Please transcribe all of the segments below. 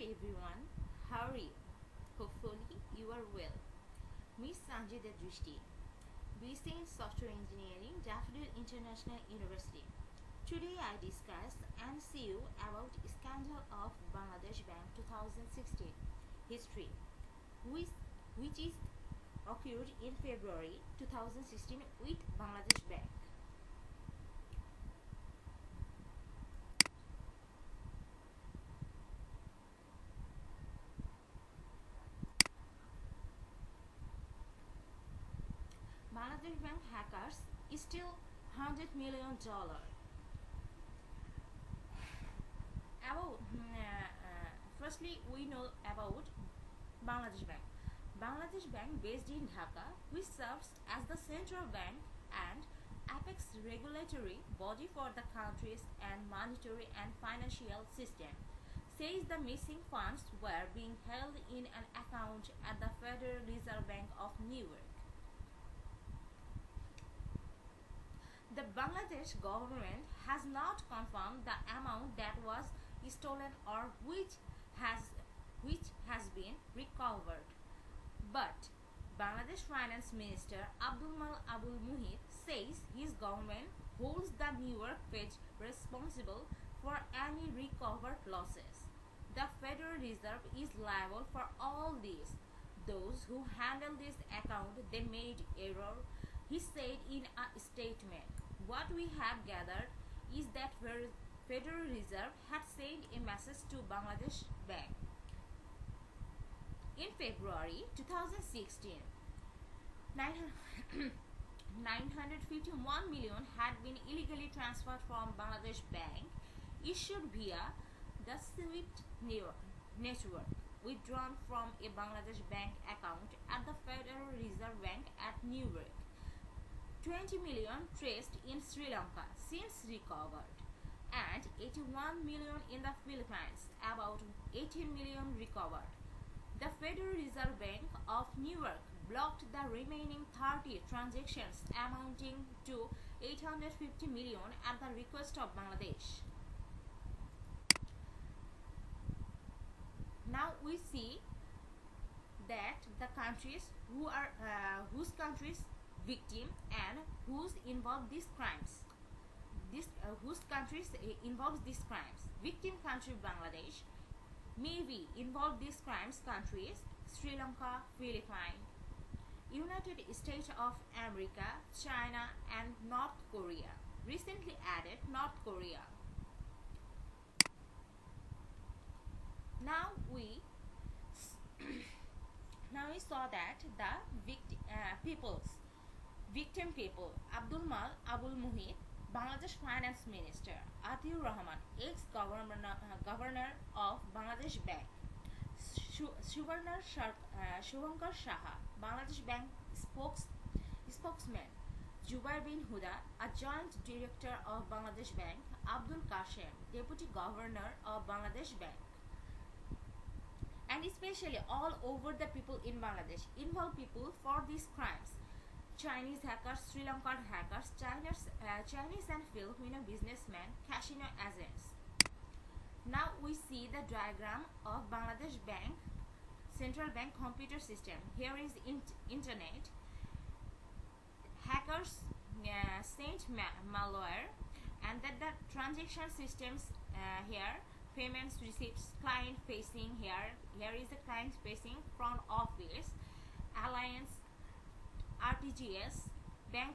everyone, how are you? Hopefully you are well. Miss Sanjida Drishti, BC in Software Engineering, Daffodil International University. Today I discuss and see you about scandal of Bangladesh Bank 2016 history, which is occurred in February 2016 with Bangladesh Bank. Bangladesh Bank hackers steal $100 million. Firstly, we know about Bangladesh Bank. Bangladesh Bank, based in Dhaka, which serves as the central bank and apex regulatory body for the country's and monetary and financial system, says the missing funds were being held in an account at the Federal Reserve Bank of New York. The Bangladesh government has not confirmed the amount that was stolen or which has been recovered. But Bangladesh Finance Minister Abdul Mal Abul Muhit says his government holds the New York Fed responsible for any recovered losses. The Federal Reserve is liable for all this. Those who handle this account, they made error, he said in a statement. What we have gathered is that Federal Reserve had sent a message to Bangladesh Bank. In February 2016, 951 million had been illegally transferred from Bangladesh Bank, issued via the SWIFT network, withdrawn from a Bangladesh Bank account at the Federal Reserve Bank at New York. 20 million traced in Sri Lanka, since recovered, and 81 million in the Philippines, about 18 million recovered. The Federal Reserve Bank of New York blocked the remaining 30 transactions amounting to 850 million at the request of Bangladesh. Now we see that the countries whose countries victim and whose involved these crimes. Whose countries involves these crimes. Victim country Bangladesh, maybe involved these crimes countries Sri Lanka, Philippines, United States of America, China and North Korea. Recently added North Korea. Now we saw that the victim people, Abdul Mal Abul Muhit, Bangladesh Finance Minister, Atiur Rahman, ex-governor of Bangladesh Bank, Shubhankar Shaha, Bangladesh Bank spokesman, Jubair bin Huda, a joint director of Bangladesh Bank, Abdul Kashem, deputy governor of Bangladesh Bank, and especially all over the people in Bangladesh, involved people for these crimes. Chinese hackers, Sri Lankan hackers, Chinese and Filipino businessmen, casino agents. Now we see the diagram of Bangladesh Bank, Central Bank computer system. Here is internet. Hackers sent malware, and that the transaction systems here, payments, receipts, client facing here. Here is the client facing, front office, alliance, RTGS, bank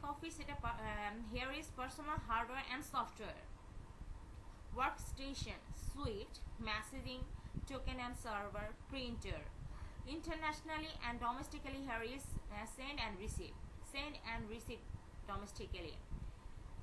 office setup. Here is personal hardware and software, workstation, suite, messaging, token and server, printer. Internationally and domestically, here is send and receive domestically.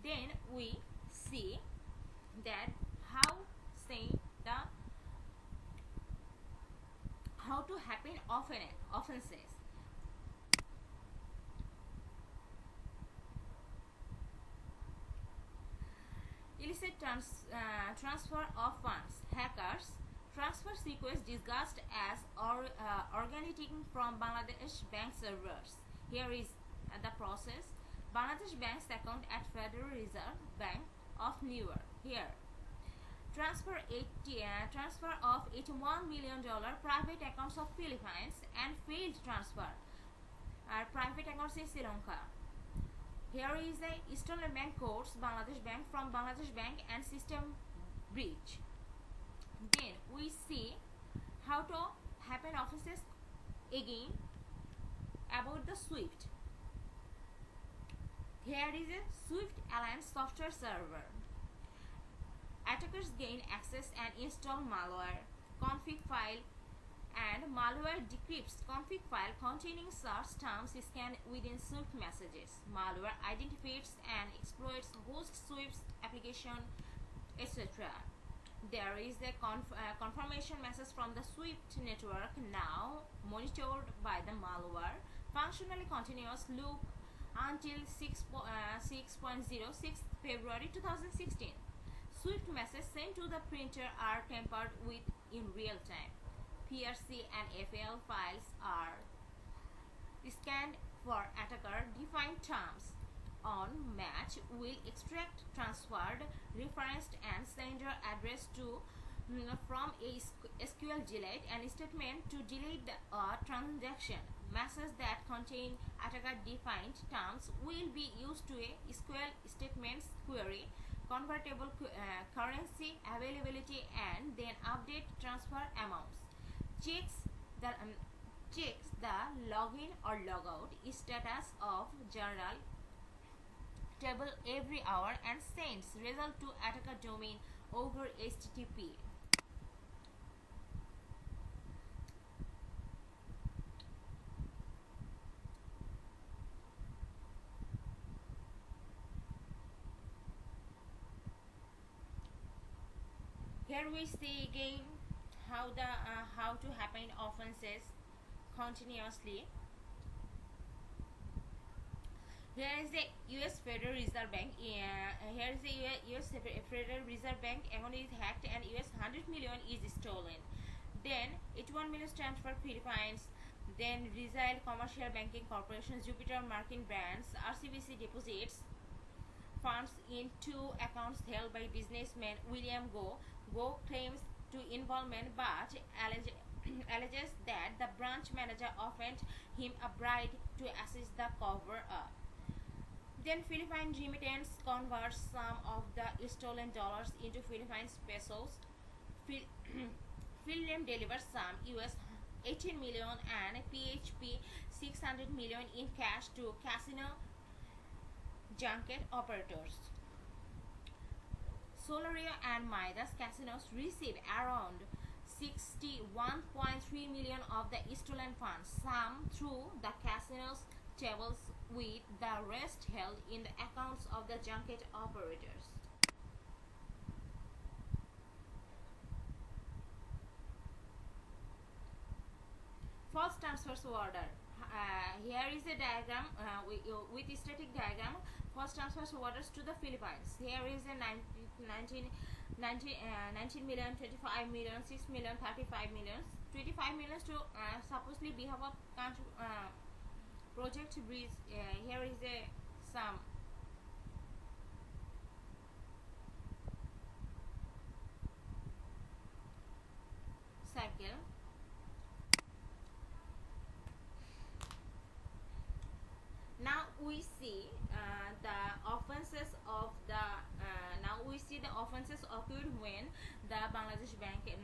Then we see that how to happen offenses. Illicit transfer of funds. Hackers transfer request disguised as originating from Bangladesh Bank servers. Here is the process. Bangladesh Bank's account at Federal Reserve Bank of New York. Here, transfer of $81 million private accounts of Philippines and failed transfer private accounts in Sri Lanka. Here is the Eastern Bank course Bangladesh Bank from Bangladesh Bank and system breach. Then we see how to happen offenses again about the SWIFT. Here is a SWIFT Alliance software server. Attackers gain access and install malware, config file, and malware decrypts config file containing search terms scanned within SWIFT messages. Malware identifies and exploits host SWIFT application, etc. There is a confirmation message from the SWIFT network now monitored by the malware. Functionally continuous loop until 6.06 February 2016. SWIFT messages sent to the printer are tampered with in real time. PRC and FAL files are scanned for attacker-defined terms. On match will extract transferred, referenced, and sender address to from a SQL delete and statement to delete a transaction. Messages that contain attacker-defined terms will be used to a SQL statements query convertible currency availability and then update transfer amounts. Checks the login or logout status of journal table every hour and sends result to attacker domain over HTTP. Here we see again how to happen offenses continuously. Here is the U.S. Federal Reserve Bank. Here is the U.S. Federal Reserve Bank account is hacked and US 100 million is stolen. Then 81 million transfer Philippines. Then Rizal Commercial Banking Corporation, Jupiter Markin Brands, RCBC deposits funds in two accounts held by businessman William Go. Go claims to involvement but alleges that the branch manager offered him a bribe to assist the cover-up. Then Philippine remittance converts some of the stolen dollars into Philippine pesos. Philippine delivers some US 18 million and PHP 600 million in cash to casino junket operators. Solaria and Midas casinos receive around 61.3 million of the stolen funds, some through the casinos tables with the rest held in the accounts of the junket operators. False transfers order. Here is a diagram with static diagram. False transfers orders to the Philippines. Here is a 19 million, 25 million, 6 million, 35 million. 25 million to supposedly behalf of project bridge. Here is a some cycle. Now we see the offenses of the offenses occurred when the Bangladesh Bank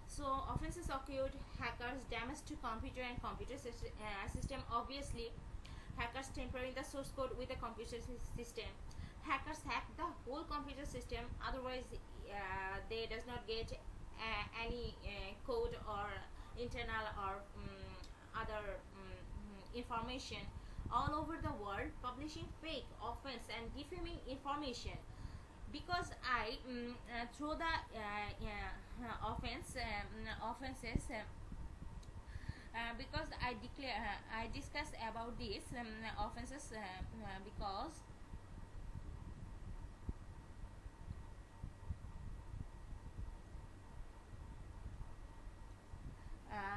so offenses occurred. Hackers damage to computer and computer system. Obviously hackers tampering the source code with the computer system. Hackers hack the whole computer system, otherwise they does not get any code or internal or other information all over the world, publishing fake, offense and defaming information. Because I through the offenses because I discussed about this offenses because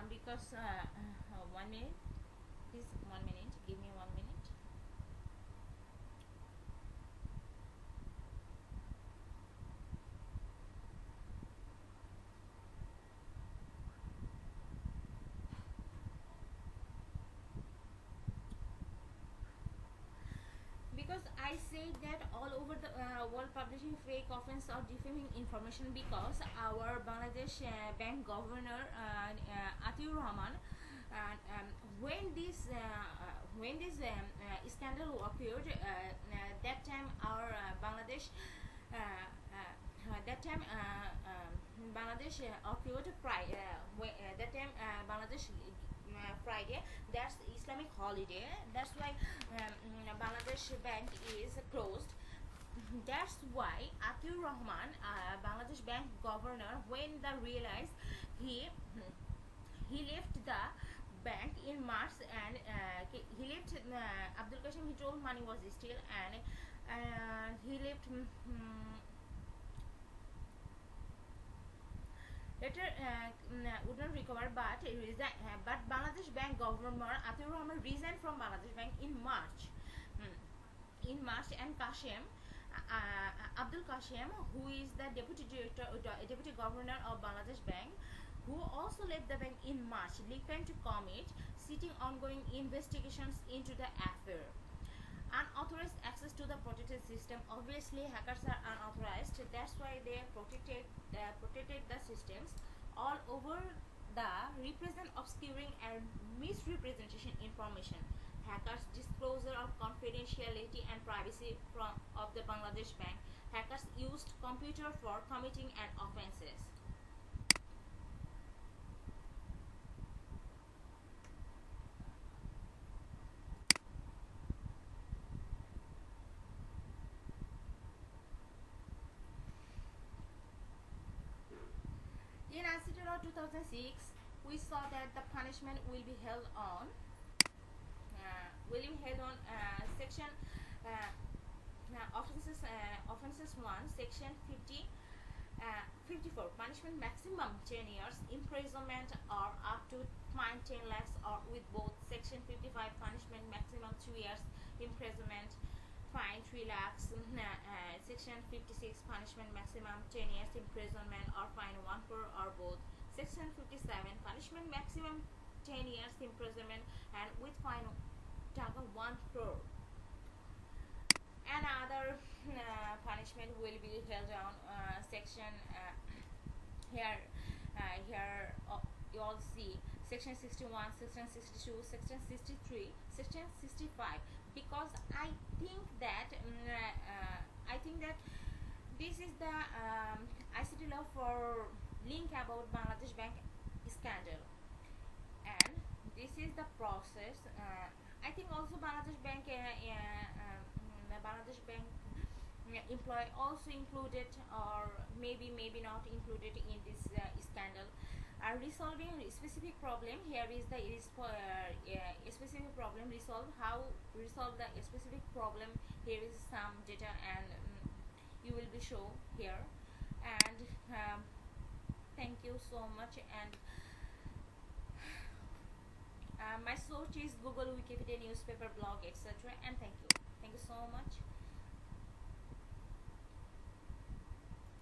because 1 minute, please, 1 minute, give me 1 minute. because I say that all over the world publishing fake, offense or defaming information, because our Bangladesh bank governor Atiur Rahman, when this scandal occurred, that time our Bangladesh that time Bangladesh occurred that time Bangladesh Friday, that's Islamic holiday. That's why Bangladesh bank is closed. That's why Atiur Rahman, Bangladesh bank governor, when they realized he he left the bank in March, and he left Abdul Qasim. He told money was still, and he left. Later would not recover, but Bangladesh Bank Governor Atiur Rahman resigned from Bangladesh Bank in March. And Abdul Qasim, who is the deputy governor of Bangladesh Bank, who also left the bank in March, declined to comment, citing ongoing investigations into the affair. Unauthorized access to the protected system. Obviously, hackers are unauthorized. That's why they protected the systems all over. The represent obscuring and misrepresentation information. Hackers disclosure of confidentiality and privacy of the Bangladesh bank. Hackers used computer for committing an offenses. In ICT Law 2006, we saw that the punishment will be held on section offenses 1, section 54, punishment maximum 10 years imprisonment or up to fine 10 lakhs, or with both section 55, punishment maximum 2 years imprisonment, fine 3 lakhs, section 56, punishment maximum 10 years imprisonment or fine 1 crore, or both. Section 57, punishment maximum 10 years imprisonment and with fine 1 crore. Another punishment will be held on section here you all see section 61, section 62, section 63, section 65, because I think that this is the ICT law for link about Bangladesh bank scandal, and this is the process. I think also Bangladesh bank employee also included, or maybe not included in this scandal. Resolving a specific problem. Here is the specific problem resolve. How resolve the specific problem? Here is some data, and you will be show here. And thank you so much. And my source is Google, Wikipedia, newspaper, blog, etc. And thank you so much.